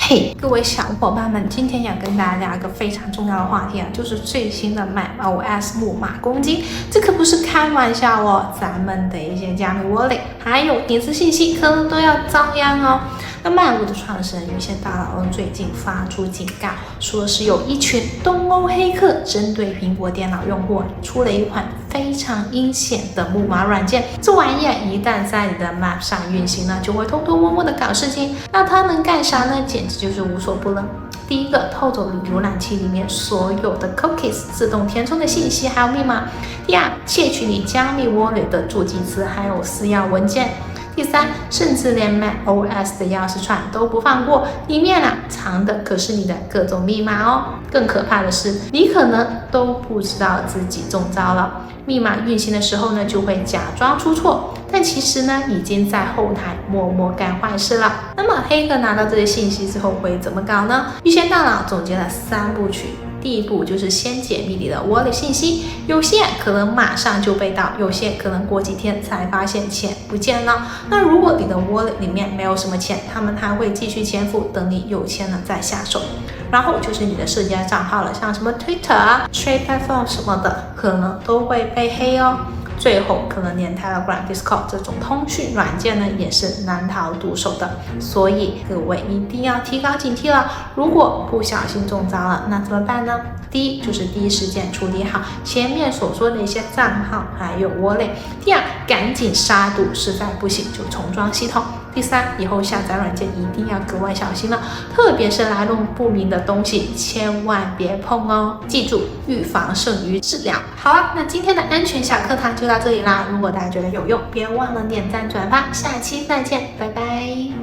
嘿，各位小伙伴们，今天要跟大家聊一个非常重要的话题啊，就是最新的 macOS 木马攻击，这可不是开玩笑哦，咱们的一些加密 wallet 还有隐私信息可能都要遭殃哦。那曼谷的创始人有些大佬最近发出警告，说是有一群东欧黑客针对苹果电脑用户出了一款非常阴险的木马软件，这玩意一旦在你的 Mac 上运行呢，就会偷偷摸摸的搞事情。那它能干啥呢？简直就是无所不能。第一个，偷走你浏览器里面所有的 cookies 自动填充的信息还有密码。第二，窃取你加密 wallet 的助记词还有私钥文件。第三，甚至连 macOS 的钥匙串都不放过，里面藏的可是你的各种密码哦。更可怕的是，你可能都不知道自己中招了。密码运行的时候呢，就会假装出错，但其实呢，已经在后台默默干坏事了。那么黑客拿到这些信息之后会怎么搞呢？预先大佬总结了3部曲。第一步就是先解密你的 wallet 信息，有些可能马上就被盗，有些可能过几天才发现钱不见了。那如果你的 wallet 里面没有什么钱，他们还会继续潜伏，等你有钱了再下手。然后就是你的社交账号了，像什么 Twitter、Trade Platform 什么的，可能都会被黑哦。最后可能连 Telegram、Discord 这种通讯软件呢，也是难逃毒手的。所以各位一定要提高警惕了。如果不小心中招了，那怎么办呢？第一就是第一时间处理好前面所说的一些账号还有 wallet。第二，赶紧杀毒，实在不行就重装系统。第三，以后下载软件一定要格外小心了，特别是来路不明的东西，千万别碰哦。记住，预防胜于治疗。好了，那今天的安全小课堂就到这里啦。如果大家觉得有用，别忘了点赞转发。下期再见，拜拜。